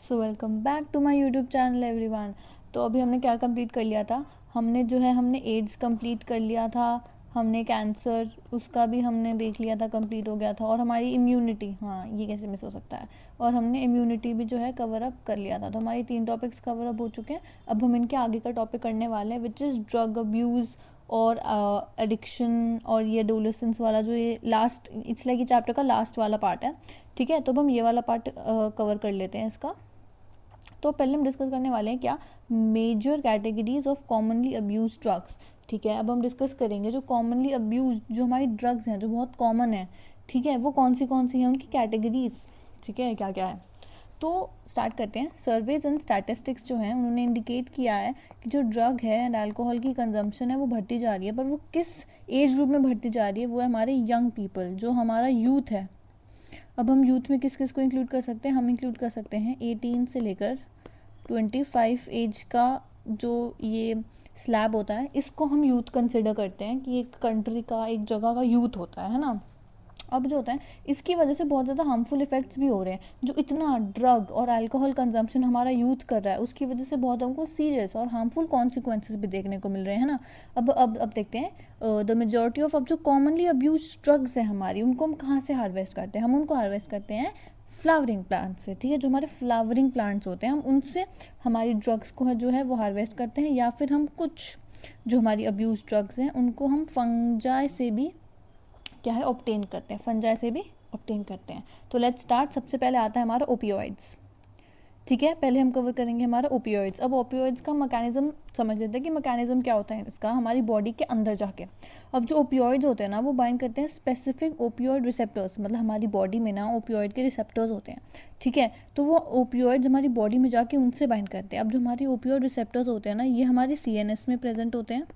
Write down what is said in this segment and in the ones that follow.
So welcome back to my YouTube channel everyone. तो अभी हमने क्या कंप्लीट कर लिया था? हमने एड्स कंप्लीट कर लिया था, हमने कैंसर उसका भी हमने देख लिया था, कंप्लीट हो गया था। और हमारी इम्यूनिटी, हाँ ये कैसे मिस हो सकता है, और हमने इम्यूनिटी भी जो है कवर अप कर लिया था। तो हमारी 3 टॉपिक्स कवर अप हो चुके हैं। अब हम इनके आगे का टॉपिक करने वाले हैं विच इज़ ड्रग अब्यूज़ और एडिक्शन और ये एडोलेसेंस वाला जो ये लास्ट, इट्स लाइक ये चैप्टर का लास्ट वाला पार्ट है। ठीक है, तो अब हम ये वाला पार्ट कवर कर लेते हैं इसका। तो पहले हम डिस्कस करने वाले हैं क्या, major categories of commonly abuse drugs. ठीक है, अब हम डिस्कस करेंगे जो कॉमनली अब्यूज जो हमारी ड्रग्स हैं जो बहुत कॉमन है, ठीक है, वो कौन सी हैं, उनकी कैटेगरीज, ठीक है, क्या क्या है। तो स्टार्ट करते हैं। सर्वेज एंड स्टैटिस्टिक्स जो हैं उन्होंने इंडिकेट किया है कि जो ड्रग है एंड अल्कोहल की कंजम्पशन है वो बढ़ती जा रही है, पर वो किस एज ग्रुप में बढ़ती जा रही है, वो है हमारे यंग पीपल, जो हमारा यूथ है। अब हम यूथ में किस किस को इंक्लूड कर सकते हैं? हम इंक्लूड कर सकते हैं 18 से लेकर 25 एज का जो ये स्लैब होता है, इसको हम यूथ कंसिडर करते हैं कि एक कंट्री का, एक जगह का यूथ होता है ना। अब जो होता है इसकी वजह से बहुत ज़्यादा हार्मफुल इफेक्ट्स भी हो रहे हैं। जो इतना ड्रग और अल्कोहल कंजम्पशन हमारा यूथ कर रहा है, उसकी वजह से बहुत हमको सीरियस और हार्मफुल कॉन्सिक्वेंसेस भी देखने को मिल रहे हैं ना। अब देखते हैं द मेजॉरिटी ऑफ अब जो कॉमनली अब्यूज ड्रग्स हैं हमारी, उनको हम कहाँ से हार्वेस्ट करते हैं? हम उनको हार्वेस्ट करते हैं फ्लावरिंग प्लांट से। ठीक है, जो हमारे फ्लावरिंग प्लांट्स होते हैं, हम उनसे हमारी ड्रग्स को है जो है वो हार्वेस्ट करते हैं। या फिर हम कुछ जो हमारी अब्यूज ड्रग्स हैं उनको हम फंजाई से भी क्या है ऑब्टेन करते हैं, फंजाई से भी ऑब्टेन करते हैं। तो लेट्स स्टार्ट। सबसे पहले आता है हमारा ओपियोइड्स। ठीक है, पहले हम कवर करेंगे हमारा ओपियोइड्स। अब ओपियोइड्स का मैकेनिज्म समझ लेते हैं कि मैकेनिज्म क्या होता है इसका हमारी बॉडी के अंदर जाके। अब जो ओपियोइड्स होते हैं ना, वो बाइंड करते हैं स्पेसिफिक ओपियोइड रिसेप्टर्स, मतलब हमारी बॉडी में ना ओपियोइड के रिसेप्टर्स होते हैं। ठीक है, तो वो ओपियोइड्स हमारी बॉडी में जाके उनसे बाइंड करते हैं। अब जो हमारी ओपियोइड रिसेप्टर्स होते हैं ना, ये हमारे CNS में प्रेजेंट होते हैं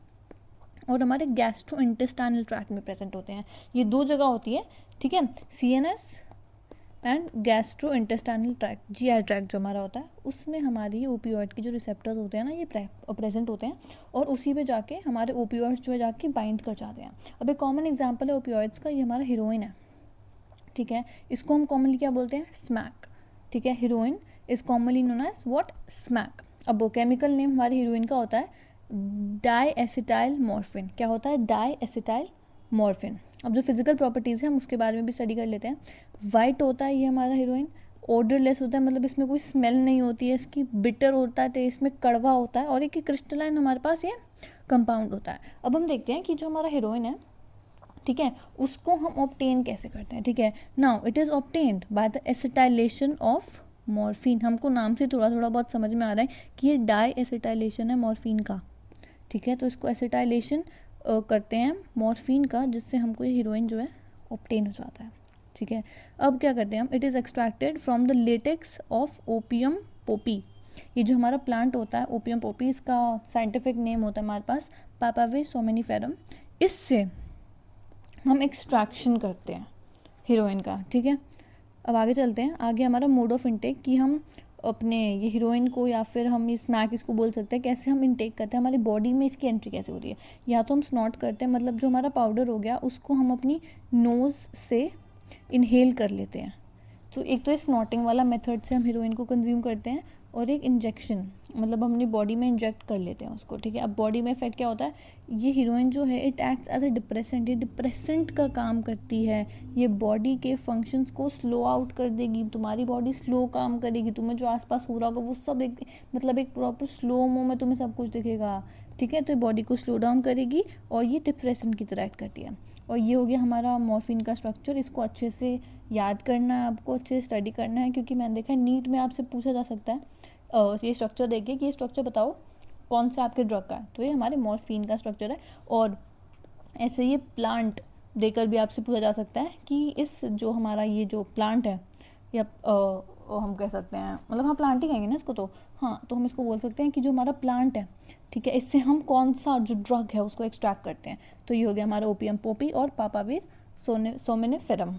और हमारे गैस्ट्रो इंटेस्टाइनल ट्रैक्ट में प्रेजेंट होते हैं। ये 2 जगह होती है। ठीक है, CNS and gastro intestinal tract, GI tract जो हमारा होता है, उसमें हमारी ओपियोइड के जो रिसेप्टर्स होते हैं ना, ये प्रेजेंट होते हैं और उसी पे जाके हमारे ओपियोइड्स जो है जाके बाइंड कर जाते हैं। अब एक कॉमन एग्जांपल है ओपियोइड्स का, ये हमारा हीरोइन है। ठीक है, इसको हम कॉमनली क्या बोलते हैं? स्मैक। ठीक है, heroin is commonly known as what? Smack. अब वो केमिकल नेम हमारे हीरोइन का होता है डाई एसिटाइल मॉर्फिन। क्या होता है? Di acetyl morphine. अब जो फिजिकल प्रॉपर्टीज़ हैं हम उसके बारे में भी स्टडी कर लेते हैं। वाइट होता है ये हमारा हीरोइन, ऑर्डरलेस होता है, मतलब इसमें कोई स्मेल नहीं होती है इसकी, बिटर होता है, टेस्ट में कड़वा होता है, और एक क्रिस्टलाइन हमारे पास ये कंपाउंड होता है। अब हम देखते हैं कि जो हमारा हीरोइन है, ठीक है, उसको हम ऑब्टेन कैसे करते हैं। ठीक है, now it is obtained by the acetylation of morphine. हमको नाम से थोड़ा थोड़ा बहुत समझ में आ रहा है कि ये डाई एसिटाइलेशन है मॉर्फिन का। ठीक है, तो इसको एसिटाइलेशन करते हैं मॉर्फिन का, जिससे हमको ये हीरोइन जो है ऑब्टेन हो जाता है। ठीक है, अब क्या करते हैं हम? It is extracted from the latex of opium Poppy. ये जो हमारा प्लांट होता है ओपियम पोपी, इसका साइंटिफिक नेम होता है हमारे पास पापावे सोमेनिफेरम। इससे हम एक्सट्रैक्शन करते हैं हीरोइन का। ठीक है, अब आगे चलते हैं। आगे हमारा मोड ऑफ इनटेक, कि हम अपने ये हीरोइन को या फिर हम इस स्मैक इसको बोल सकते हैं, कैसे हम इनटेक करते हैं, हमारी बॉडी में इसकी एंट्री कैसे होती है। या तो हम स्नॉट करते हैं, मतलब जो हमारा पाउडर हो गया उसको हम अपनी नोज़ से इनहेल कर लेते हैं। तो एक तो स्नॉटिंग वाला मेथड से हम हीरोइन को कंज्यूम करते हैं, और एक इंजेक्शन, मतलब हम अपनी बॉडी में इंजेक्ट कर लेते हैं उसको। ठीक है, अब बॉडी में इफेक्ट क्या होता है? ये हीरोइन जो है it acts as a depressant, ये डिप्रेसेंट का काम करती है। ये बॉडी के फंक्शंस को स्लो आउट कर देगी, तुम्हारी बॉडी स्लो काम करेगी, तुम्हें जो आसपास हो रहा होगा वो सब एक मतलब एक प्रॉपर स्लो मो में तुम्हें सब कुछ दिखेगा। ठीक है, तो बॉडी को स्लो डाउन करेगी और ये डिप्रेशन की तरह एक्ट करती है। और ये हो गया हमारा मॉर्फिन का स्ट्रक्चर। इसको अच्छे से याद करना है आपको, अच्छे से स्टडी करना है, क्योंकि मैंने देखा है नीट में आपसे पूछा जा सकता है ये स्ट्रक्चर देखिए कि ये स्ट्रक्चर बताओ कौन से आपके ड्रग का है, तो ये हमारे मॉर्फिन का स्ट्रक्चर है। और ऐसे ये प्लांट देकर भी आपसे पूछा जा सकता है कि इस जो हमारा ये जो प्लांट है, या हम कह सकते हैं, मतलब हाँ प्लांट ही कहेंगे ना इसको, तो हाँ, तो हम इसको बोल सकते हैं कि जो हमारा प्लांट है, ठीक है, इससे हम कौन सा जो ड्रग है उसको एक्सट्रैक्ट करते हैं। तो ये हो गया हमारा ओपियम पोपी और पापावीर सोमेनिफेरम।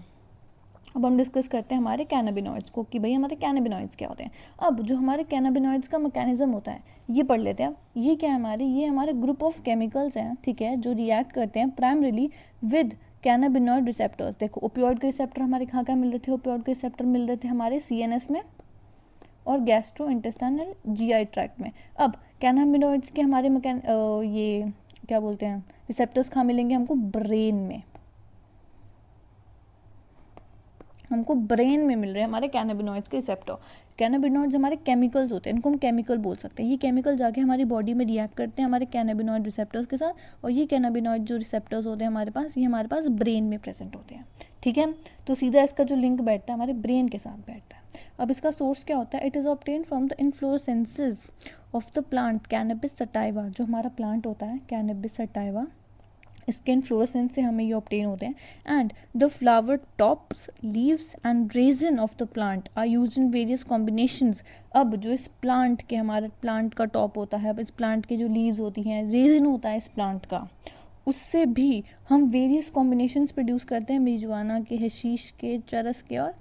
अब हम डिस्कस करते हैं हमारे कैनाबिनॉइड्स को, कि भाई हमारे कैनाबिनॉइड्स क्या होते हैं। अब जो हमारे कैनाबिनॉइड्स का मैकेनिज्म होता है ये पढ़ लेते हैं। ये क्या है हमारे? ये हमारे ग्रुप ऑफ केमिकल्स हैं, ठीक है, जो रिएक्ट करते हैं प्राइमरीली विद कैनाबिनॉइड रिसेप्टर्स। देखो ओपियोइड के रिसेप्टर हमारे कहाँ कहाँ मिल रहे थे? ओपियोइड के रिसेप्टर मिल रहे थे हमारे CNS में और गैस्ट्रो इंटेस्टाइनल जीआई ट्रैक्ट में। अब कैनाबिनॉइड्स के हमारे ये क्या बोलते हैं रिसेप्टर्स कहाँ मिलेंगे हमको? ब्रेन में। हमको ब्रेन में मिल रहे हैं हमारे कैनाबिनॉइड्स के रिसेप्टर। कैनाबिनॉइड्स हमारे केमिकल्स होते हैं, इनको हम केमिकल बोल सकते हैं। ये केमिकल जाके हमारी बॉडी में रिएक्ट करते हैं हमारे कैनाबिनॉइड रिसेप्टर्स के साथ, और ये कैनाबिनॉइड जो रिसेप्टर्स होते हैं हमारे पास, ये हमारे पास ब्रेन में प्रेजेंट होते हैं। ठीक है, तो सीधा इसका जो लिंक बैठता है हमारे ब्रेन के साथ बैठता है। अब इसका सोर्स क्या होता है? It is obtain from the inflorescences of the plant cannabis sativa. जो हमारा प्लांट होता है कैनबिस सटाइवा, इसके इन्फ्लोरेसेंस से हमें ये ऑब्टेन होते हैं। And the flower tops, leaves and resin of the plant are used in various combinations. अब जो इस प्लांट के, हमारे प्लांट का टॉप होता है, अब इस प्लांट के जो लीव्स होती हैं, रेजिन होता है इस प्लांट का, उससे भी हम वेरियस कॉम्बिनेशंस प्रोड्यूस करते हैं, marijuana के, हशीश के, चरस के और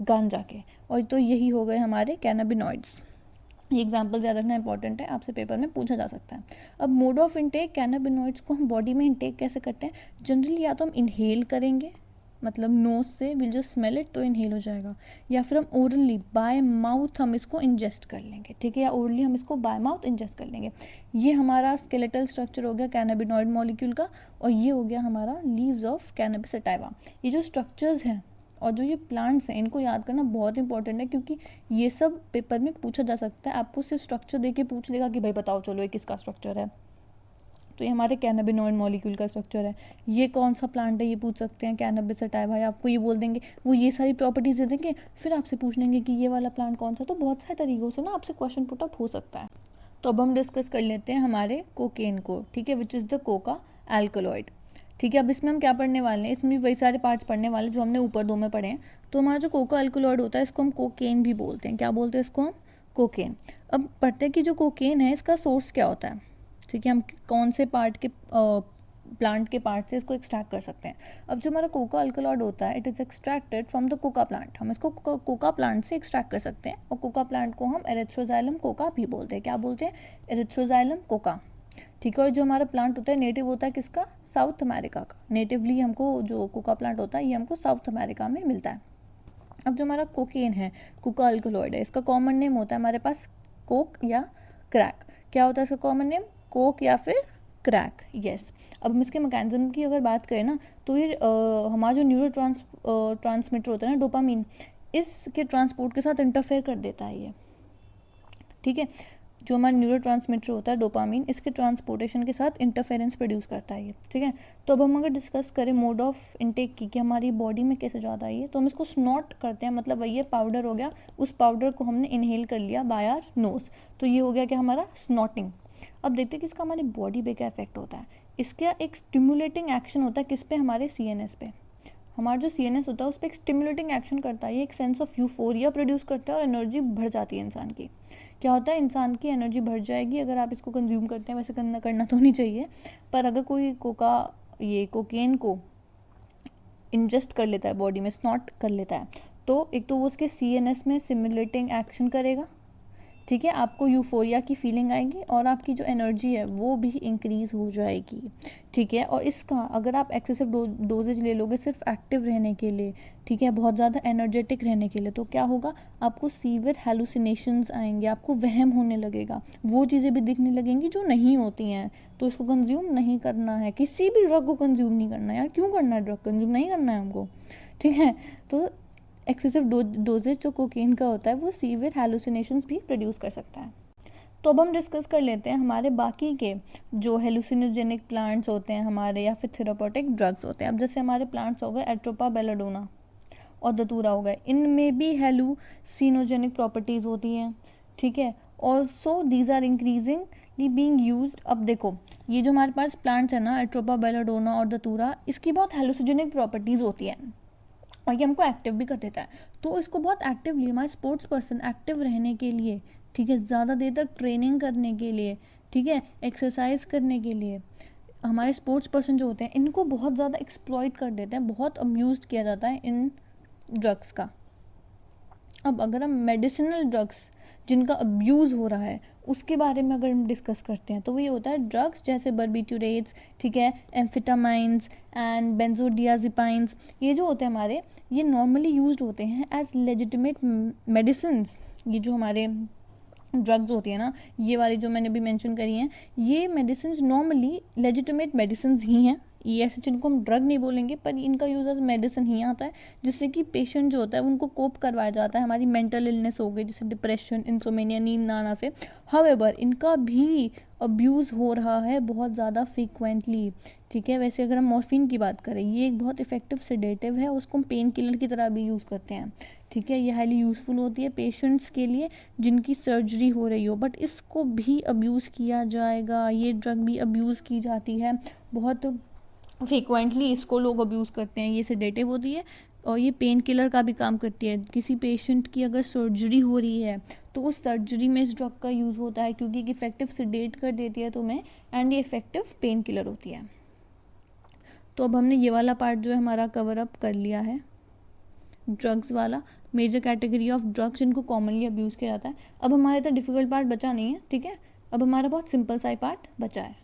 गांजा के। और तो यही हो गए हमारे कैनाबिनॉइड्स। ये एग्जाम्पल ज़्यादा रखना इंपॉर्टेंट है, आपसे पेपर में पूछा जा सकता है। अब मोड ऑफ इनटेक, कैनाबिनॉइड्स को हम बॉडी में इनटेक कैसे करते हैं? जनरली या तो हम इनहेल करेंगे, मतलब नोज से, विल जो स्मेल इट तो इनहेल हो जाएगा, या फिर हम ओरली बाय माउथ हम इसको इंजेस्ट कर लेंगे। ठीक है, या ओरली हम इसको बाय माउथ इंजेस्ट कर लेंगे। ये हमारा स्केलेटल स्ट्रक्चर हो गया कैनाबिनॉइड मॉलिक्यूल का, और ये हो गया हमारा लीव्स ऑफ कैनबिस सटाइवा। ये जो स्ट्रक्चर्स हैं और जो ये प्लांट्स हैं, इनको याद करना बहुत इंपॉर्टेंट है, क्योंकि ये सब पेपर में पूछा जा सकता है। आपको सिर्फ स्ट्रक्चर देके पूछ लेगा कि भाई बताओ चलो ये किसका स्ट्रक्चर है, तो ये हमारे कैनाबिनॉइड मॉलिक्यूल का स्ट्रक्चर है। ये कौन सा प्लांट है ये पूछ सकते हैं, कैनबिस सटाइवा, या आपको ये बोल देंगे, वो ये सारी प्रॉपर्टीज दे देंगे, फिर आपसे पूछ लेंगे कि ये वाला प्लांट कौन सा। तो बहुत सारे तरीक़ों से ना आपसे क्वेश्चन पुट अप हो सकता है। तो अब हम डिस्कस कर लेते हैं हमारे कोकेन को। ठीक है, which is the Coca alkaloid. ठीक है, अब इसमें हम क्या पढ़ने वाले हैं? इसमें भी वही सारे पार्ट्स पढ़ने वाले जो हमने ऊपर दो में पढ़े हैं। तो हमारा जो कोका एल्कलॉइड होता है, इसको हम कोकेन भी बोलते हैं। क्या बोलते हैं इसको हम? कोकेन। अब पढ़ते हैं कि जो कोकेन है इसका सोर्स क्या होता है। ठीक है, हम कौन से पार्ट के प्लांट के पार्ट से इसको एक्सट्रैक्ट कर सकते हैं। अब जो हमारा कोका अल्कलॉइड होता है, it is extracted from the Coca plant. हम इसको कोका प्लांट से एक्सट्रैक्ट कर सकते हैं, और कोका प्लांट को हम एरिथ्रोजाइलम कोका भी बोलते हैं। क्या बोलते हैं? Erythroxylum Coca. ठीक है, और जो हमारा प्लांट होता है नेटिव होता है किसका? साउथ अमेरिका का। नेटिवली हमको जो कोका प्लांट होता है ये हमको साउथ अमेरिका में मिलता है। अब जो हमारा कोकेन है, कोका अल्कलॉइड है, इसका कॉमन नेम होता है हमारे पास कोक या क्रैक। क्या होता है इसका कॉमन नेम? कोक या फिर क्रैक। यस। अब हम इसके मैकेनिज्म की अगर बात करें ना, तो ये हमारा जो न्यूरो ट्रांसमीटर होता है ना, डोपामीन, इसके ट्रांसपोर्ट के साथ इंटरफेयर कर देता है ये। ठीक है, जो हमारा न्यूरो ट्रांसमीटर होता है डोपामीन, इसके ट्रांसपोर्टेशन के साथ इंटरफेरेंस प्रोड्यूस करता है ये। ठीक है, तो अब हम अगर डिस्कस करें मोड ऑफ इनटेक की, कि हमारी बॉडी में कैसे जाता है ये, तो हम इसको स्नॉट करते हैं, मतलब वही ये पाउडर हो गया, उस पाउडर को हमने इनहेल कर लिया बाय आवर नोज, तो ये हो गया क्या हमारा? स्नॉटिंग। अब देखते हैं कि इसका हमारी बॉडी पे क्या इफेक्ट होता है। इसका एक स्टिमुलेटिंग एक्शन होता है किस पे? हमारे CNS पे। हमारा जो CNS होता है उस पर एक स्टिमुलेटिंग एक्शन करता है, ये एक सेंस ऑफ यूफोरिया प्रोड्यूस करता है और एनर्जी बढ़ जाती है इंसान की। क्या होता है? इंसान की एनर्जी बढ़ जाएगी अगर आप इसको कंज्यूम करते हैं। वैसे करना तो नहीं चाहिए, पर अगर कोई कोकेन को इंजेस्ट कर लेता है, बॉडी में स्नॉट कर लेता है, तो एक तो वो उसके CNS में स्टिमुलेटिंग एक्शन करेगा। ठीक है, आपको यूफोरिया की फीलिंग आएगी और आपकी जो एनर्जी है वो भी इंक्रीज़ हो जाएगी। ठीक है, और इसका अगर आप एक्सेसिव डोजेज ले लोगे सिर्फ एक्टिव रहने के लिए, ठीक है, बहुत ज़्यादा एनर्जेटिक रहने के लिए, तो क्या होगा? आपको सीवियर हेलुसिनेशंस आएंगे, आपको वहम होने लगेगा, वो चीज़ें भी दिखने लगेंगी जो नहीं होती हैं। तो इसको कंज्यूम नहीं करना है, किसी भी ड्रग को कंज्यूम नहीं करना है। यार क्यों करना है ड्रग कंज्यूम? नहीं करना है हमको। ठीक है, तो एक्सेसिव डोजेज जो कोकेन का होता है वो सीवियर हेलुसिनेशंस भी प्रोड्यूस कर सकता है। तो अब हम डिस्कस कर लेते हैं हमारे बाकी के जो हेलुसिनोजेनिक प्लांट्स होते हैं हमारे, या फिर थेराप्यूटिक ड्रग्स होते हैं। अब जैसे हमारे प्लांट्स हो गए एट्रोपा बेलाडोना और धतूरा हो गए, इनमें भी हेलुसिनोजेनिक प्रॉपर्टीज़ होती हैं। ठीक है, also these are increasingly being used. अब देखो, ये जो हमारे पास प्लांट्स है ना, एट्रोपा बेलाडोना और धतूरा, इसकी बहुत हेलुसिनोजेनिक प्रॉपर्टीज़ होती हैं और ये हमको एक्टिव भी कर देता है। तो इसको बहुत एक्टिवली हमारे स्पोर्ट्स पर्सन एक्टिव रहने के लिए, ठीक है, ज़्यादा देर तक ट्रेनिंग करने के लिए, ठीक है, एक्सरसाइज करने के लिए, हमारे स्पोर्ट्स पर्सन जो होते हैं इनको बहुत ज़्यादा एक्सप्लॉइट कर देते हैं, बहुत अब्यूज़ किया जाता है इन ड्रग्स का। अब अगर हम मेडिसिनल ड्रग्स जिनका अब्यूज़ हो रहा है उसके बारे में अगर हम डिस्कस करते हैं, तो वो ये होता है ड्रग्स जैसे बर्बिट्यूरेट्स, ठीक है, एम्फेटामाइंस एंड बेंजोडियाजेपाइंस, ये जो होते हैं हमारे, ये नॉर्मली यूज्ड होते हैं एज लेजिटिमेट मेडिसिन्स ये जो हमारे ड्रग्स होती है ना, ये वाली जो मैंने अभी मेंशन करी हैं, ये मेडिसिन नॉर्मली लेजिटिमेट मेडिसिन ही हैं। ये ऐसे जिनको हम ड्रग नहीं बोलेंगे, पर इनका यूज़ एज मेडिसिन ही आता है, जिससे कि पेशेंट जो होता है उनको कोप करवाया जाता है। हमारी मेंटल इलनेस हो गई, जैसे डिप्रेशन, इंसोमेनिया, नींद ना आना से। हाउएवर इनका भी अब्यूज़ हो रहा है बहुत ज़्यादा फ्रीक्वेंटली, ठीक है। वैसे अगर हम मॉर्फिन की बात करें, ये एक बहुत इफेक्टिव सेडेटिव है, उसको हम पेन किलर की तरह भी यूज़ करते हैं, ठीक है। ये हाईली यूज़फुल होती है पेशेंट्स के लिए जिनकी सर्जरी हो रही हो, बट इसको भी अब्यूज़ किया जाएगा। ये ड्रग भी अब्यूज़ की जाती है बहुत फ्रीक्वेंटली, इसको लोग अब्यूज़ करते हैं। ये सेडेटिव होती है और ये पेन किलर का भी काम करती है। किसी पेशेंट की अगर सर्जरी हो रही है तो उस सर्जरी में इस ड्रग का यूज़ होता है, क्योंकि इफेक्टिव सेडेट कर देती है तुम्हें, एंड ये इफेक्टिव पेन किलर होती है। तो अब हमने ये वाला पार्ट जो है हमारा कवर अप कर लिया है, ड्रग्स वाला, मेजर कैटेगरी ऑफ ड्रग्स जिनको कॉमनली अब्यूज़ किया जाता है। अब हमारे इतना डिफ़िकल्ट पार्ट बचा नहीं है, ठीक है। अब हमारा बहुत सिंपल सा ही पार्ट बचा है।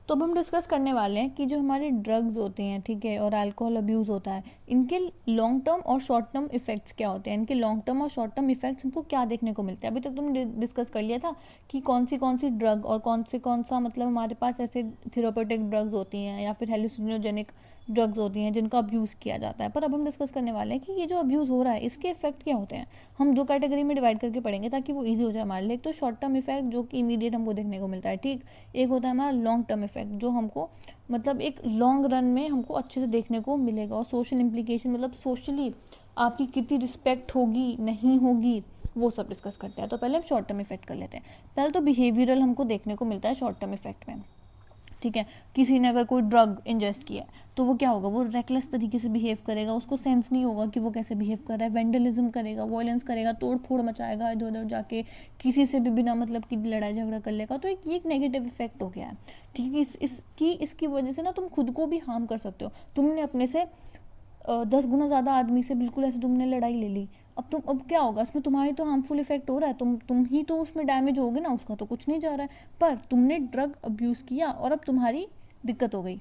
तो अब हम डिस्कस करने वाले हैं कि जो हमारे ड्रग्स होते हैं, ठीक है, और अल्कोहल अब्यूज़ होता है, इनके लॉन्ग टर्म और शॉर्ट टर्म इफेक्ट्स क्या होते हैं। इनके लॉन्ग टर्म और शॉर्ट टर्म इफेक्ट्स हमको क्या देखने को मिलते हैं। अभी तक तुमने डिस्कस कर लिया था कि कौन सी ड्रग और कौन सा मतलब हमारे पास ऐसे थेराप्यूटिक ड्रग्स होती हैं या फिर हेलुसिनोजेनिक ड्रग्स होती हैं जिनका अब्यूज़ किया जाता है। पर अब हम डिस्कस करने वाले हैं कि ये जो अब्यूज़ हो रहा है इसके इफेक्ट क्या होते हैं। हम दो कैटेगरी में डिवाइड करके पढ़ेंगे ताकि वो ईजी हो जाए हमारे लिए। एक तो शॉर्ट टर्म इफेक्ट जो कि इमीडिएट हमको देखने को मिलता है, ठीक। एक होता है हमारा लॉन्ग टर्म इफेक्ट जो हमको मतलब एक लॉन्ग रन में हमको अच्छे से देखने को मिलेगा। और सोशल इम्प्लीकेशन मतलब सोशली आपकी कितनी रिस्पेक्ट होगी नहीं होगी, वो सब डिस्कस करते हैं। तो पहले हम शॉर्ट टर्म इफेक्ट कर लेते हैं। पहले तो बिहेवियरल हमको देखने को मिलता है शॉर्ट टर्म इफेक्ट में, ठीक है। किसी ने अगर कोई ड्रग इंजेस्ट किया है तो वो क्या होगा, वो रेकलेस तरीके से बिहेव करेगा, उसको सेंस नहीं होगा कि वो कैसे बिहेव कर रहा है, वेंडलिज्म करेगा, वॉयलेंस करेगा, तोड़ फोड़ मचाएगा, इधर उधर जाके किसी से भी बिना मतलब की लड़ाई झगड़ा कर लेगा। तो ये एक नेगेटिव इफेक्ट हो गया है, ठीक है। इसकी वजह से ना तुम खुद को भी हार्म कर सकते हो। तुमने अपने से 10 गुना ज़्यादा आदमी से बिल्कुल ऐसे तुमने लड़ाई ले ली, अब क्या होगा, इसमें तुम्हारी तो हार्मफुल इफेक्ट हो रहा है, तुम ही तो उसमें डैमेज होगे ना, उसका तो कुछ नहीं जा रहा है। पर तुमने ड्रग अब्यूज़ किया और अब तुम्हारी दिक्कत हो गई।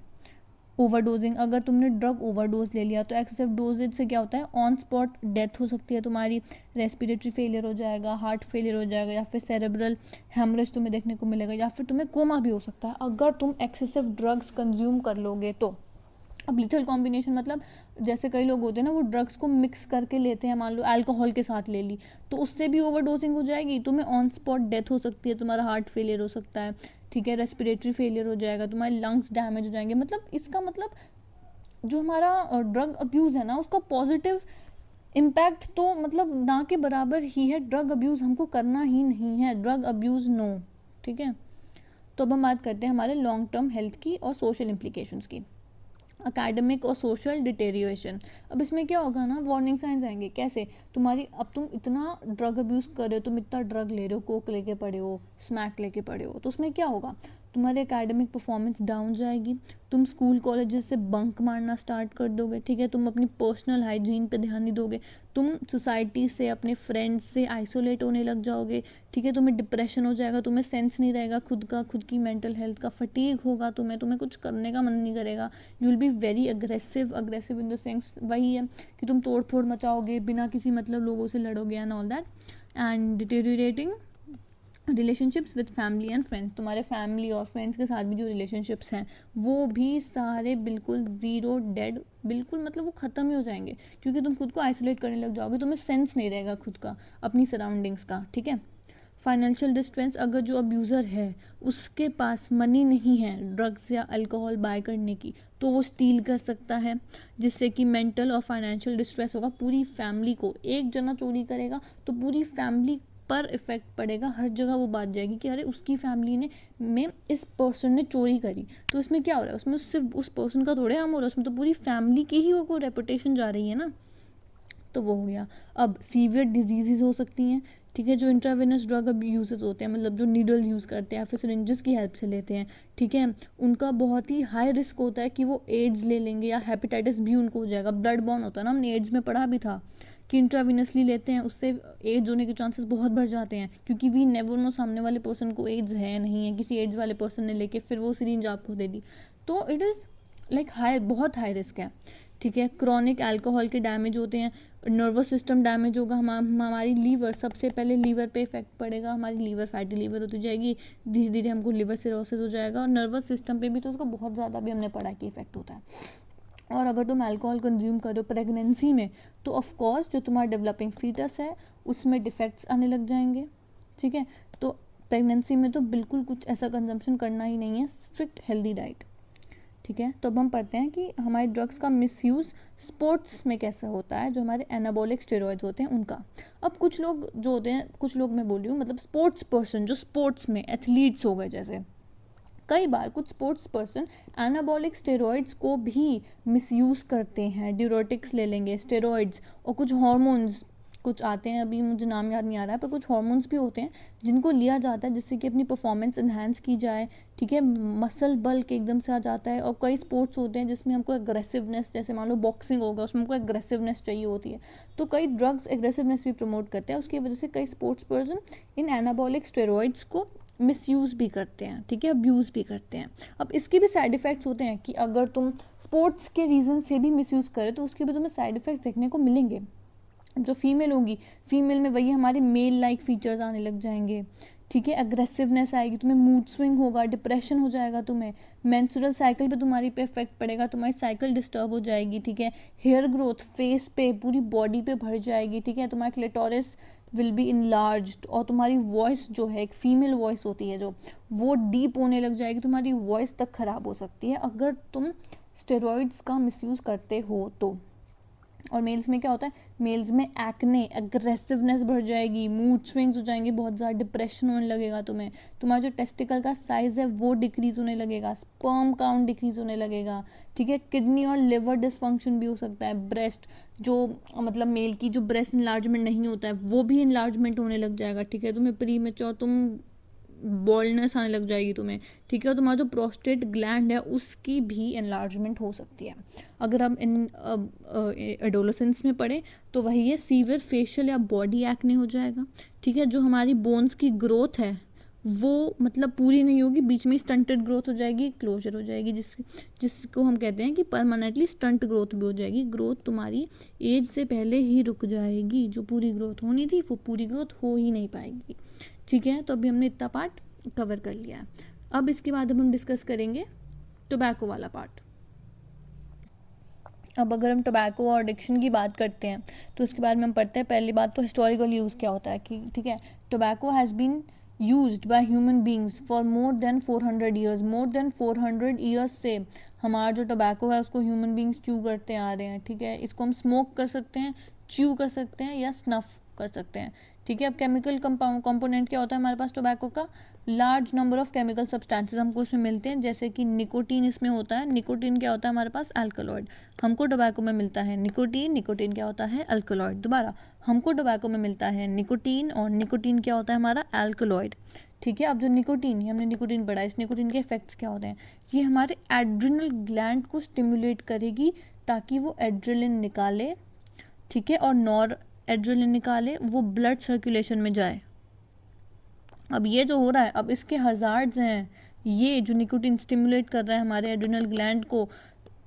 ओवरडोजिंग, अगर तुमने ड्रग ओवरडोज ले लिया तो एक्सेसिव डोजेज से क्या होता है, ऑन स्पॉट डेथ हो सकती है तुम्हारी, रेस्पिरेटरी फेलियर हो जाएगा, हार्ट फेलियर हो जाएगा, या फिर सेरेब्रल हेमरेज तुम्हें देखने को मिलेगा, या फिर तुम्हें कोमा भी हो सकता है अगर तुम एक्सेसिव ड्रग्स कंज्यूम कर लोगे तो। अब लिथल कॉम्बिनेशन मतलब जैसे कई लोग होते हैं ना, वो ड्रग्स को मिक्स करके लेते हैं, मान लो अल्कोहल के साथ ले ली तो उससे भी ओवरडोजिंग हो जाएगी, तुम्हें ऑन स्पॉट डेथ हो सकती है, तुम्हारा हार्ट फेलियर हो सकता है, ठीक है, रेस्पिरेटरी फेलियर हो जाएगा, तुम्हारे लंग्स डैमेज हो जाएंगे। मतलब इसका मतलब जो हमारा ड्रग अब्यूज़ है ना, उसका पॉजिटिव इम्पैक्ट तो मतलब ना के बराबर ही है। ड्रग अब्यूज़ हमको करना ही नहीं है, ड्रग अब्यूज़ नो, ठीक है। तो अब हम बात करते हैं हमारे लॉन्ग टर्म हेल्थ की और सोशल इम्प्लीकेशंस की। अकेडमिक और सोशल डिटेरियोरेशन, अब इसमें क्या होगा ना, वार्निंग साइंस आएंगे। कैसे, तुम्हारी अब तुम इतना ड्रग अब्यूज़ कर रहे हो, तुम इतना ड्रग ले रहे हो, कोक लेके पड़े हो, स्मैक लेके पड़े हो, तो उसमें क्या होगा, तुम्हारी एकेडमिक परफॉर्मेंस डाउन जाएगी, तुम स्कूल कॉलेजेस से बंक मारना स्टार्ट कर दोगे, ठीक है, तुम अपनी पर्सनल हाइजीन पे ध्यान नहीं दोगे, तुम सोसाइटी से अपने फ्रेंड्स से आइसोलेट होने लग जाओगे, ठीक है, तुम्हें डिप्रेशन हो जाएगा, तुम्हें सेंस नहीं रहेगा खुद का, खुद की मेंटल हेल्थ का, फटीग होगा तुम्हें कुछ करने का मन नहीं करेगा, you will be very aggressive in the sense वही है कि तुम तोड़ फोड़ मचाओगे, बिना किसी मतलब लोगों से लड़ोगे and all that. And deteriorating relationships with family and friends, तुम्हारे फैमिली और फ्रेंड्स के साथ भी जो रिलेशनशिप्स हैं वो भी सारे बिल्कुल ज़ीरो डेड, बिल्कुल मतलब वो ख़त्म ही हो जाएंगे, क्योंकि तुम खुद को आइसोलेट करने लग जाओगे, तुम्हें सेंस नहीं रहेगा खुद का, अपनी सराउंडिंग्स का, ठीक है। फाइनेंशियल डिस्ट्रेस, अगर जो अब्यूज़र है उसके पास मनी नहीं है ड्रग्स या अल्कोहल बाय करने की, तो वो स्टील कर सकता है, जिससे कि मेंटल और फाइनेंशियल डिस्ट्रेस होगा पूरी फैमिली को। एक जना चोरी करेगा तो पूरी फैमिली पर इफेक्ट पड़ेगा, हर जगह वो बात जाएगी कि अरे उसकी फैमिली ने में इस पर्सन ने चोरी करी, तो इसमें क्या हो रहा है, उसमें सिर्फ उस पर्सन का थोड़े हार्म हो रहा है, उसमें तो पूरी फैमिली की ही वो रेपुटेशन जा रही है ना, तो वो हो गया। अब सीवियर डिजीज़ हो सकती हैं, ठीक है, जो इंट्रावेनस ड्रग अब यूजेस होते हैं, मतलब जो नीडल यूज़ करते हैं या फिर सिरिंजेस की हेल्प से लेते हैं, ठीक है, उनका बहुत ही हाई रिस्क होता है कि वो एड्स ले लेंगे या हेपेटाइटिस भी उनको हो जाएगा। ब्लड बॉर्न होता है ना, हमने एड्स में पढ़ा भी था कि इंट्रावेनसली लेते हैं उससे एड्स होने के चांसेस बहुत बढ़ जाते हैं, क्योंकि वी नेवर नो सामने वाले पर्सन को एड्स है नहीं है, किसी एड्स वाले पर्सन ने लेके फिर वो सिरिंज आपको दे दी, तो इट इज़ लाइक हाई, बहुत हाई रिस्क है, ठीक है। क्रॉनिक अल्कोहल के डैमेज होते हैं, नर्वस सिस्टम डैमेज होगा, हमारी लीवर, सबसे पहले लीवर पे इफेक्ट पड़ेगा, हमारी लीवर फैटी लीवर होती जाएगी, धीरे धीरे हमको लिवर सिरोसिस हो जाएगा, और नर्वस सिस्टम पे भी तो उसका बहुत ज़्यादा भी हमने पढ़ा कि इफेक्ट होता है। और अगर तुम अल्कोहल कंज्यूम करो प्रेगनेंसी में तो ऑफ कोर्स जो तुम्हारा डेवलपिंग फीटस है उसमें डिफेक्ट्स आने लग जाएंगे, ठीक है। तो प्रेगनेंसी में तो बिल्कुल कुछ ऐसा कंजम्पशन करना ही नहीं है, स्ट्रिक्ट हेल्दी डाइट, ठीक है। तो अब हम पढ़ते हैं कि हमारे ड्रग्स का मिसयूज़ स्पोर्ट्स में कैसा होता है, जो हमारे एनाबॉलिक स्टेरॉइड्स होते हैं उनका। अब कुछ लोग जो होते हैं, कुछ लोग मैं बोल रही हूँ मतलब स्पोर्ट्स पर्सन, जो स्पोर्ट्स में एथलीट्स हो गए जैसे, कई बार कुछ स्पोर्ट्स पर्सन एनाबॉलिक स्टेरॉइड्स को भी मिसयूज़ करते हैं, ड्यूरेटिक्स ले लेंगे, स्टेरॉइड्स, और कुछ हार्मोन्स कुछ आते हैं, अभी मुझे नाम याद नहीं आ रहा है, पर कुछ हार्मोन्स भी होते हैं जिनको लिया जाता है जिससे कि अपनी परफॉर्मेंस इन्हांस की जाए, ठीक है, मसल बल के एकदम से आ जाता है। और कई स्पोर्ट्स होते हैं जिसमें हमको एग्रेसिवनेस, जैसे मान लो बॉक्सिंग होगा, उसमें हमको एग्रेसिवनेस चाहिए होती है, तो कई ड्रग्स एग्रेसिवनेस भी प्रमोट करते हैं, उसकी वजह से कई sports person in anabolic steroids को मिसयूज़ भी करते हैं, ठीक है, अब्यूज़ भी करते हैं। अब इसके भी साइड इफ़ेक्ट्स होते हैं कि अगर तुम स्पोर्ट्स के रीज़न से भी मिसयूज़ करो तो उसके भी तुम्हें साइड इफ़ेक्ट्स देखने को मिलेंगे। जो फीमेल होगी, फीमेल में वही हमारे मेल लाइक फीचर्स आने लग जाएंगे, ठीक है, अग्रेसिवनेस आएगी, तुम्हें मूड स्विंग होगा, डिप्रेशन हो जाएगा, तुम्हें मेंस्ट्रुअल साइकिल पे तुम्हारी पे इफेक्ट पड़ेगा, तुम्हारी साइकिल डिस्टर्ब हो जाएगी, ठीक है, हेयर ग्रोथ फेस पे, पूरी बॉडी पे बढ़ जाएगी, ठीक है, तुम्हारा क्लिटोरिस विल बी इनलार्ज्ड, और तुम्हारी वॉइस जो है, एक फीमेल वॉइस होती है जो, वो डीप होने लग जाएगी, तुम्हारी वॉइस तक ख़राब हो सकती है अगर तुम स्टेरॉइड्स का मिसयूज़ करते हो तो। और मेल्स में क्या होता है, मेल्स में एक्ने, एग्रेसिवनेस बढ़ जाएगी, मूड स्विंग्स हो जाएंगे, बहुत ज़्यादा डिप्रेशन होने लगेगा तुम्हें, तुम्हारा जो टेस्टिकल का साइज़ है वो डिक्रीज़ होने लगेगा, स्पर्म काउंट डिक्रीज़ होने लगेगा, ठीक है, किडनी और लिवर डिसफंक्शन भी हो सकता है, ब्रेस्ट जो मतलब मेल की जो ब्रेस्ट इनलार्जमेंट नहीं होता है वो भी इनलार्जमेंट होने लग जाएगा, ठीक है, तुम्हें प्री मैच्योर तुम बॉल्डनेस आने लग जाएगी तुम्हें, ठीक है, और तुम्हारा जो प्रोस्टेट ग्लैंड है उसकी भी एनलार्जमेंट हो सकती है। अगर हम इन एडोलेसेंस में पढ़े तो वही है, सीवियर फेशियल या बॉडी एक्ने हो जाएगा, ठीक है, जो हमारी बोन्स की ग्रोथ है वो मतलब पूरी नहीं होगी, बीच में स्टंटेड ग्रोथ हो जाएगी, क्लोजर हो जाएगी, जिसको हम कहते हैं कि परमानेंटली स्टंट ग्रोथ भी हो जाएगी, ग्रोथ तुम्हारी एज से पहले ही रुक जाएगी, जो पूरी ग्रोथ होनी थी वो पूरी ग्रोथ हो ही नहीं पाएगी, ठीक है। तो अभी हमने इतना पार्ट कवर कर लिया है। अब इसके बाद हम डिस्कस करेंगे टोबैको वाला पार्ट। अब अगर हम टोबैको और एडिक्शन की बात करते हैं तो उसके बाद में हम पढ़ते हैं, पहली बात तो हिस्टोरिकल यूज़ क्या होता है कि, ठीक है, tobacco has been used by human beings for more than 400 years, more than 400 years से हमारा जो टोबैको है उसको ह्यूमन बींग्स च्यू करते आ रहे हैं, ठीक है, इसको हम स्मोक कर सकते हैं, च्यू कर सकते हैं या स्नफ कर सकते हैं, ठीक है। अब केमिकल कंपोनेंट क्या होता है हमारे पास टोबैको का, large number of chemical substances हमको इसमें मिलते हैं, जैसे कि निकोटीन इसमें होता है, निकोटीन क्या होता है हमारे पास, अल्कलॉइड, हमको टोबैको में मिलता है निकोटीन, निकोटीन क्या होता है, अल्कलॉइड, दोबारा हमको टोबैको में मिलता है निकोटीन, और निकोटीन क्या होता है हमारा, अल्कलॉइड, ठीक है। अब जो निकोटीन, हमने निकोटीन पढ़ा, इस निकोटीन के इफेक्ट्स क्या होते हैं, ये हमारे एड्रिनल ग्लैंड को स्टिमुलेट करेगी ताकि वो एड्रेलिन निकाले, ठीक है, और नॉर एड्रेलिन निकाले, वो ब्लड सर्कुलेशन में जाए। अब ये जो हो रहा है, अब इसके हज़ार्ड्स हैं, ये जो निकोटीन स्टिमुलेट कर रहा है हमारे एड्रिनल ग्लैंड को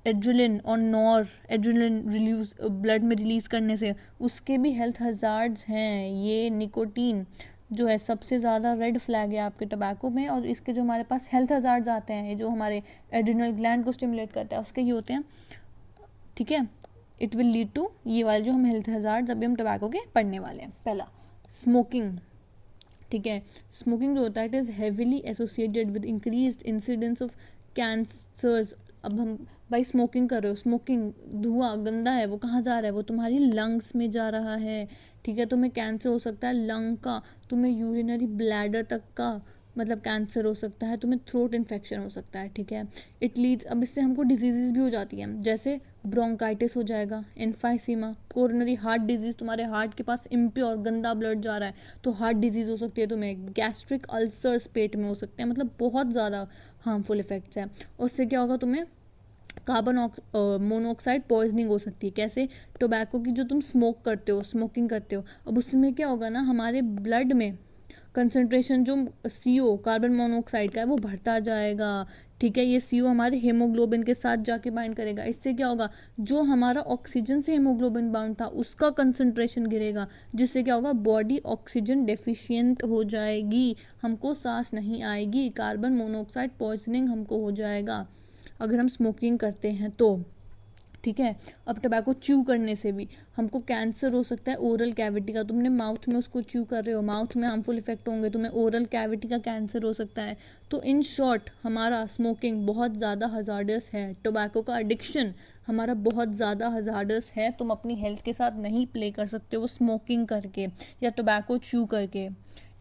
एड्रेलिन और नॉर एड्रेलिन रिलीज ब्लड में रिलीज़ करने से, उसके भी हेल्थ हज़ार्ड्स हैं। ये निकोटीन जो है सबसे ज़्यादा रेड फ्लैग है आपके टबैको में, और इसके जो हमारे पास हेल्थ हज़ार्ड्स आते हैं, ये जो हमारे एड्रिनल ग्लैंड को स्टिमुलेट करता है उसके ये होते हैं, ठीक है। इट विल लीड टू, ये वाले जो हम हेल्थ हज़ार्ड्स अभी हम टबैको के पढ़ने वाले हैं। पहला स्मोकिंग, ठीक है, स्मोकिंग जो होता है it is heavily associated with increased incidence of cancers. अब हम भाई स्मोकिंग कर रहे हो, स्मोकिंग धुआं गंदा है, वो कहाँ जा रहा है, वो तुम्हारी लंग्स में जा रहा है, ठीक है, तुम्हें कैंसर हो सकता है लंग का, तुम्हें यूरिनरी ब्लैडर तक का मतलब कैंसर हो सकता है, तुम्हें थ्रोट इन्फेक्शन हो सकता है, ठीक है। इट लीड्स, अब इससे हमको डिजीज़ भी हो जाती हैं, जैसे ब्रोंकाइटिस हो जाएगा, एम्फाइसीमा, कोरोनरी हार्ट डिजीज़, तुम्हारे हार्ट के पास इम्प्योर गंदा ब्लड जा रहा है तो हार्ट डिजीज़ हो सकती है तुम्हें, गैस्ट्रिक अल्सर्स पेट में हो सकते हैं, मतलब बहुत ज़्यादा हार्मफुल इफेक्ट्स हैं। उससे क्या होगा, तुम्हें कार्बन मोनोऑक्साइड पॉइजनिंग हो सकती है। कैसे, टोबैको की जो तुम स्मोक करते हो, स्मोकिंग करते हो, अब उसमें क्या होगा ना, हमारे ब्लड में कंसंट्रेशन जो CO कार्बन मोनोऑक्साइड का है वो बढ़ता जाएगा, ठीक है। ये CO हमारे हेमोग्लोबिन के साथ जाके बाइंड करेगा। इससे क्या होगा, जो हमारा ऑक्सीजन से हेमोग्लोबिन बाउंड था उसका कंसंट्रेशन गिरेगा, जिससे क्या होगा, बॉडी ऑक्सीजन डेफिशिएंट हो जाएगी, हमको सांस नहीं आएगी, कार्बन मोनोऑक्साइड पॉइजनिंग हमको हो जाएगा अगर हम स्मोकिंग करते हैं तो। ठीक है। अब टबैको च्यू करने से भी हमको कैंसर हो सकता है ओरल कैविटी का। तुमने माउथ में उसको च्यू कर रहे हो, माउथ में हार्मफुल इफेक्ट होंगे, तुम्हें ओरल कैविटी का कैंसर हो सकता है। तो इन शॉर्ट हमारा स्मोकिंग बहुत ज़्यादा हजार्डस है, टोबैको का एडिक्शन हमारा बहुत ज़्यादा हजार्डस है। तुम अपनी हेल्थ के साथ नहीं प्ले कर सकते हो स्मोकिंग करके या टोबैको च्यू करके।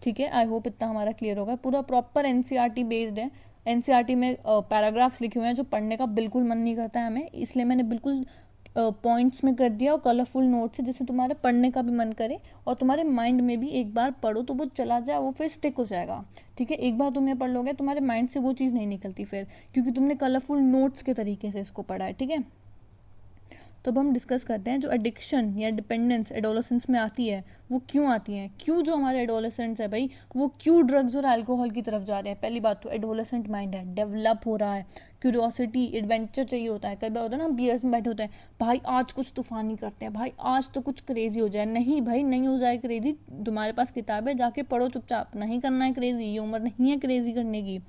ठीक है। आई होप इतना हमारा क्लियर होगा। पूरा प्रॉपर NCERT बेस्ड है। NCERT में पैराग्राफ्स लिखे हुए हैं जो पढ़ने का बिल्कुल मन नहीं करता है हमें, इसलिए मैंने बिल्कुल पॉइंट्स में कर दिया और कलरफुल नोट्स है, जिससे तुम्हारे पढ़ने का भी मन करे और तुम्हारे माइंड में भी एक बार पढ़ो तो वो चला जाए, वो फिर स्टिक हो जाएगा। ठीक है। एक बार तुमने पढ़ लोगे तुम्हारे माइंड से वो चीज़ नहीं निकलती फिर, क्योंकि तुमने कलरफुल नोट्स के तरीके से इसको पढ़ा है। ठीक है। तो अब हम डिस्कस करते हैं जो एडिक्शन या डिपेंडेंस एडोलेसेंस में आती है वो क्यों आती है, क्यों जो हमारे एडोलेसेंट्स है भाई वो क्यों ड्रग्स और अल्कोहल की तरफ जा रहे हैं। पहली बात तो एडोलेसेंट माइंड है, डेवलप हो रहा है, क्यूरियोसिटी एडवेंचर चाहिए होता है। कई बार होता है ना, हम बियर्स में बैठे होते हैं, भाई आज कुछ तूफानी करते हैं, भाई आज तो कुछ क्रेजी हो जाए। नहीं भाई, नहीं हो जाए क्रेजी, तुम्हारे पास किताब है जाके पढ़ो चुपचाप, नहीं करना है क्रेजी, ये उम्र नहीं है क्रेजी करने की।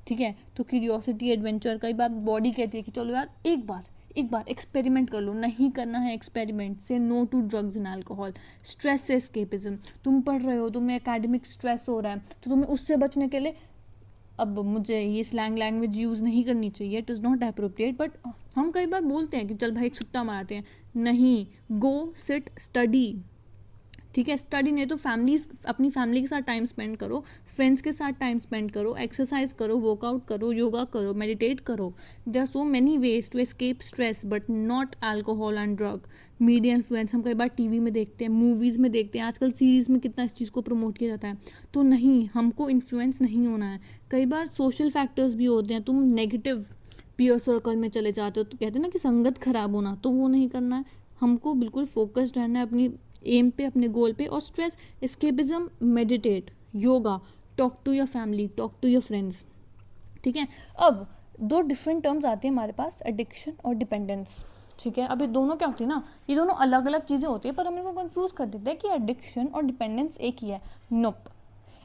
ठीक है। तो क्यूरियोसिटी एडवेंचर, कई बार बॉडी कहती है कि चलो यार एक बार एक्सपेरिमेंट कर लो, नहीं करना है experiment. Say no to drugs and alcohol. Stress से एस्केपिज्म, तुम पढ़ रहे हो, तुम्हें एकेडमिक स्ट्रेस हो रहा है, तो तुम्हें उससे बचने के लिए, अब मुझे ये स्लैंग लैंग्वेज यूज़ नहीं करनी चाहिए, it is not appropriate, but हम कई बार बोलते हैं कि चल भाई एक छुट्टा मारते हैं। नहीं, गो सिट स्टडी। ठीक है। स्टडी नहीं तो अपनी फैमिली के साथ टाइम स्पेंड करो, फ्रेंड्स के साथ टाइम स्पेंड करो, एक्सरसाइज करो, वर्कआउट करो, योगा करो, मेडिटेट करो। There are so many ways to escape stress but not alcohol and drug. Media influence हम कई बार टीवी में देखते हैं, मूवीज़ में देखते हैं, आजकल सीरीज़ में कितना इस चीज़ को प्रमोट किया जाता है। तो नहीं, हमको इन्फ्लुएंस नहीं होना है। कई बार सोशल फैक्टर्स भी होते हैं, तुम नेगेटिव पीयर सर्कल में चले जाते हो, तो कहते हैं ना कि संगत खराब होना, तो वो नहीं करना है। हमको बिल्कुल फोकस्ड रहना है अपनी एम पे, अपने गोल पे। और stress escapism, meditate, yoga, talk to your family, talk to your friends. ठीक है। अब दो डिफरेंट टर्म्स आती हैं हमारे पास, एडिक्शन और डिपेंडेंस। ठीक है। अब ये दोनों क्या होती है ना, ये दोनों अलग अलग चीज़ें होती है, पर हम इनको कंफ्यूज कर देते हैं कि एडिक्शन और डिपेंडेंस एक ही है। नोप,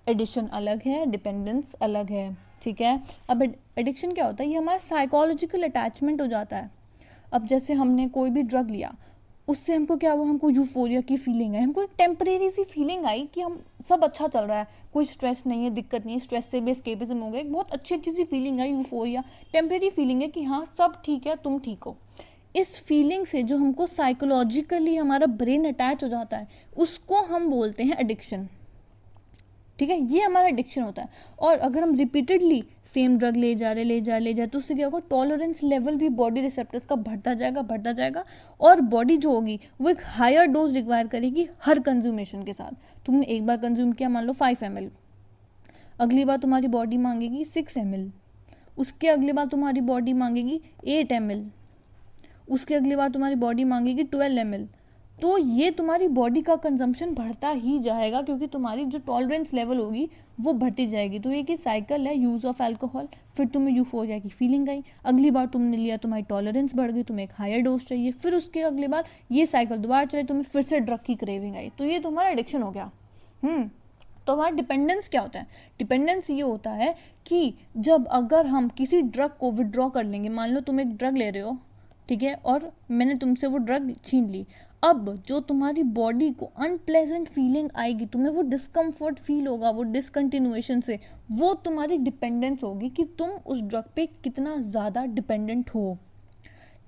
एडिक्शन अलग है, डिपेंडेंस अलग है। ठीक है। अब एडिक्शन क्या होता है, ये हमारा साइकोलॉजिकल अटैचमेंट हो जाता है। अब जैसे हमने कोई भी ड्रग लिया, उससे हमको क्या हुआ, हमको यूफोरिया की फीलिंग है, हमको एक टेम्परेरी सी फीलिंग आई कि हम सब अच्छा चल रहा है, कोई स्ट्रेस नहीं है, दिक्कत नहीं है, स्ट्रेस से भी एस्केपिज्म हो गया, एक बहुत अच्छी सी फीलिंग है, यूफोरिया टेम्परेरी फीलिंग है कि हाँ सब ठीक है, तुम ठीक हो। इस फीलिंग से जो हमको साइकोलॉजिकली हमारा ब्रेन अटैच हो जाता है, उसको हम बोलते हैं एडिक्शन। ठीक है। ये हमारा एडिक्शन होता है। और अगर हम रिपीटेडली सेम ड्रग ले जा रहे तो उससे क्या होगा, टॉलरेंस लेवल भी बॉडी रिसेप्टर्स का बढ़ता जाएगा और बॉडी जो होगी वो एक हायर डोज रिक्वायर करेगी हर कंज्यूमेशन के साथ। तुमने एक बार कंज्यूम किया, मान लो 5 ml, अगली बार तुम्हारी बॉडी मांगेगी 6 ml, उसके अगली बार तुम्हारी बॉडी मांगेगी 8 ml, उसके अगली बार तुम्हारी बॉडी मांगेगी 12 ml। तो ये तुम्हारी बॉडी का कंजम्पशन बढ़ता ही जाएगा, क्योंकि तुम्हारी जो टॉलरेंस लेवल होगी वो बढ़ती जाएगी। तो ये कि साइकिल है, यूज़ ऑफ अल्कोहल, फिर तुम्हें यूफोरिया की फीलिंग आई, अगली बार तुमने लिया, तुम्हारी टॉलरेंस बढ़ गई, तुम्हें एक हायर डोज चाहिए, फिर उसके अगली बार ये साइकिल दोबारा चले, तुम्हें फिर से ड्रग की क्रेविंग आई। तो ये तुम्हारा एडिक्शन हो गया। तो हमारा डिपेंडेंस क्या होता है, डिपेंडेंस ये होता है कि जब अगर हम किसी ड्रग को विड्रॉ कर लेंगे, मान लो तुम एक ड्रग ले रहे हो, ठीक है, और मैंने तुमसे वो ड्रग छीन ली, अब जो तुम्हारी बॉडी को अनप्लेजेंट फीलिंग आएगी, तुम्हें वो डिस्कम्फर्ट फील होगा वो डिसकंटिन्यूएशन से, वो तुम्हारी डिपेंडेंस होगी कि तुम उस ड्रग पे कितना ज़्यादा डिपेंडेंट हो।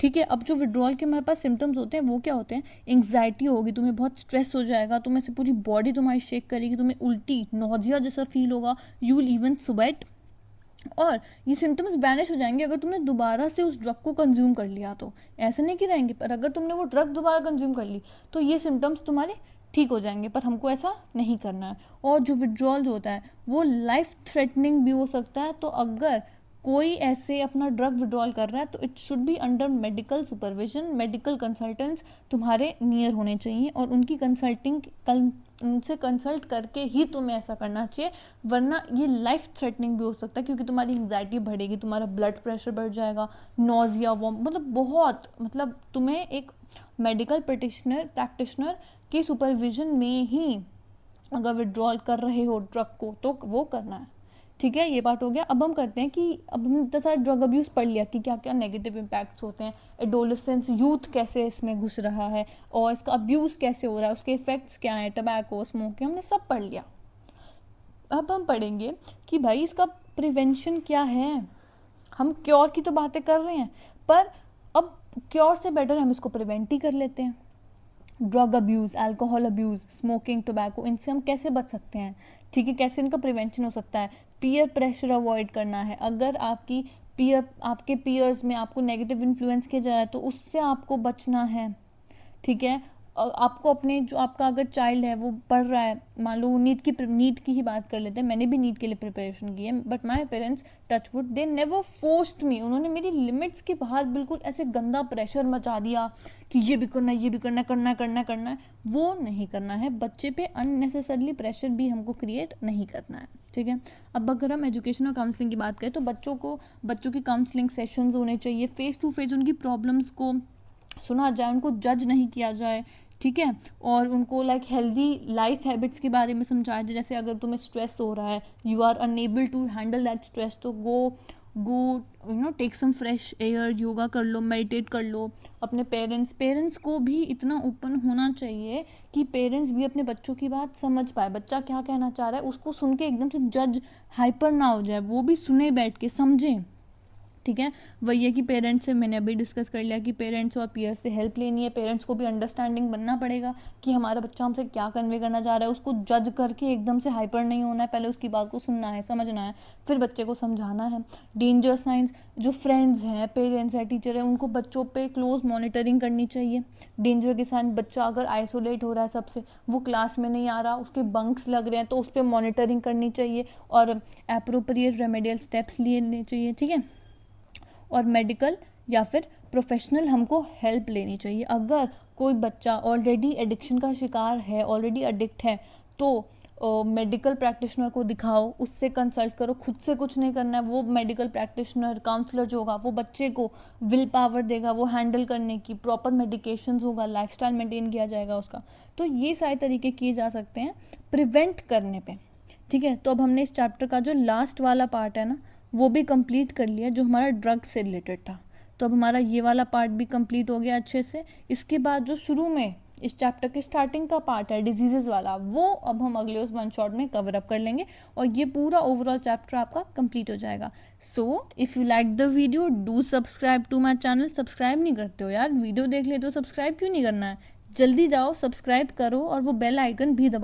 ठीक है। अब जो विड्रॉल के हमारे पास सिम्टम्स होते हैं वो क्या होते हैं, एंग्जाइटी होगी, तुम्हें बहुत स्ट्रेस हो जाएगा, तुम्हें से पूरी बॉडी तुम्हारी शेक करेगी, तुम्हें उल्टी नोजिया जैसा फील होगा, यू विल इवन स्वेट, और ये सिम्टम्स वैनिश हो जाएंगे अगर तुमने दोबारा से उस ड्रग को कंज्यूम कर लिया। तो ऐसे नहीं कि रहेंगे, पर अगर तुमने वो ड्रग दोबारा कंज्यूम कर ली तो ये सिम्टम्स तुम्हारे ठीक हो जाएंगे, पर हमको ऐसा नहीं करना है। और जो विड्रॉल जो होता है वो लाइफ थ्रेटनिंग भी हो सकता है। तो अगर कोई ऐसे अपना ड्रग विड्रॉल कर रहा है तो it should be under medical supervision, medical consultants तुम्हारे नियर होने चाहिए और उनकी उनसे कंसल्ट करके ही तुम्हें ऐसा करना चाहिए, वरना ये लाइफ थ्रेटनिंग भी हो सकता है, क्योंकि तुम्हारी एंग्जाइटी बढ़ेगी, तुम्हारा ब्लड प्रेशर बढ़ जाएगा, नोजिया वॉम, मतलब तुम्हें एक मेडिकल प्रैक्टिशनर की सुपरविजन में ही अगर विड्रॉल कर रहे हो ड्रग को तो वो करना है। ठीक है, ये पार्ट हो गया। अब हम करते हैं कि अब हमने इतना सारा ड्रग अब्यूज़ पढ़ लिया कि क्या क्या नेगेटिव इम्पैक्ट्स होते हैं, एडोलेसेंस यूथ कैसे इसमें घुस रहा है और इसका अब्यूज़ कैसे हो रहा है, उसके इफेक्ट्स क्या हैं, टबैको, स्मोकिंग, हमने सब पढ़ लिया। अब हम पढ़ेंगे कि भाई इसका प्रिवेंशन क्या है। हम क्योर की तो बातें कर रहे हैं, पर अब क्योर से बेटर हम इसको प्रिवेंट ही कर लेते हैं। Drug abuse, alcohol abuse, smoking, tobacco, इनसे हम कैसे बच सकते हैं, ठीक है, कैसे इनका प्रिवेंशन हो सकता है। पीयर प्रेशर अवॉइड करना है। अगर आपके पीयर्स में आपको नेगेटिव इन्फ्लुएंस किया जा रहा है तो उससे आपको बचना है। ठीक है, आपको अपने जो आपका अगर चाइल्ड है वो पढ़ रहा है, मान लो नीट की ही बात कर लेते हैं, मैंने भी नीट के लिए प्रिपरेशन की है, but my parents touch would they never forced me, उन्होंने मेरी लिमिट्स के बाहर बिल्कुल ऐसे गंदा प्रेशर मचा दिया कि ये भी करना है, ये भी करना है, करना है, वो नहीं करना है। बच्चे पे अननेसेसरली प्रेशर भी हमको क्रिएट नहीं करना है। ठीक है, अब अगर हम एजुकेशन और काउंसलिंग की बात करें तो बच्चों की काउंसलिंग सेशंस होने चाहिए, फेस टू फेस उनकी प्रॉब्लम्स को सुना जाए, उनको जज नहीं किया जाए। ठीक है, और उनको लाइक हेल्दी लाइफ हैबिट्स के बारे में समझाया जाए। जैसे अगर तुम्हें स्ट्रेस हो रहा है, you are unable to handle that stress, तो go take some fresh air, yoga कर लो, मेडिटेट कर लो। अपने पेरेंट्स को भी इतना ओपन होना चाहिए कि पेरेंट्स भी अपने बच्चों की बात समझ पाए, बच्चा क्या कहना चाह रहा है उसको सुन के एकदम से जज हाइपर ना हो जाए, वो भी सुने, बैठ के समझें। ठीक है, वही है कि पेरेंट्स से मैंने अभी डिस्कस कर लिया कि पेरेंट्स और पीयर्स से हेल्प लेनी है। पेरेंट्स को भी अंडरस्टैंडिंग बनना पड़ेगा कि हमारा बच्चा हमसे क्या कन्वे करना चाह रहा है, उसको जज करके एकदम से हाइपर नहीं होना है, पहले उसकी बात को सुनना है, समझना है, फिर बच्चे को समझाना है। डेंजर साइंस, जो फ्रेंड्स हैं, पेरेंट्स हैं, टीचर हैं, उनको बच्चों पर क्लोज मॉनिटरिंग करनी चाहिए। डेंजर के साइन, बच्चा अगर आइसोलेट हो रहा है सबसे, वो क्लास में नहीं आ रहा, उसके बंक्स लग रहे हैं, तो उस पर मॉनिटरिंग करनी चाहिए और एप्रोप्रिएट रेमेडियल स्टेप्स लेने चाहिए। ठीक है, और मेडिकल या फिर प्रोफेशनल हमको हेल्प लेनी चाहिए। अगर कोई बच्चा ऑलरेडी एडिक्शन का शिकार है, ऑलरेडी एडिक्ट है, तो मेडिकल प्रैक्टिशनर को दिखाओ, उससे कंसल्ट करो। खुद से कुछ नहीं करना है, वो मेडिकल प्रैक्टिशनर, काउंसलर जो होगा वो बच्चे को विल पावर देगा, वो हैंडल करने की, प्रॉपर मेडिकेशंस होगा, लाइफस्टाइल मेंटेन किया जाएगा उसका। तो ये सारे तरीके किए जा सकते हैं प्रिवेंट करने पे। ठीक है, तो अब हमने इस चैप्टर का जो लास्ट वाला पार्ट है ना वो भी कंप्लीट कर लिया, जो हमारा ड्रग से रिलेटेड था। तो अब हमारा ये वाला पार्ट भी कंप्लीट हो गया अच्छे से। इसके बाद जो शुरू में इस चैप्टर के स्टार्टिंग का पार्ट है डिजीजेस वाला, वो अब हम अगले उस वन शॉट में कवर अप कर लेंगे और ये पूरा ओवरऑल चैप्टर आपका कंप्लीट हो जाएगा। So if you like the video do subscribe to my channel. Subscribe नहीं करते हो यार, वीडियो देख ले तो सब्सक्राइब क्यों नहीं करना है, जल्दी जाओ सब्सक्राइब करो और वो बेल आइकन भी दबा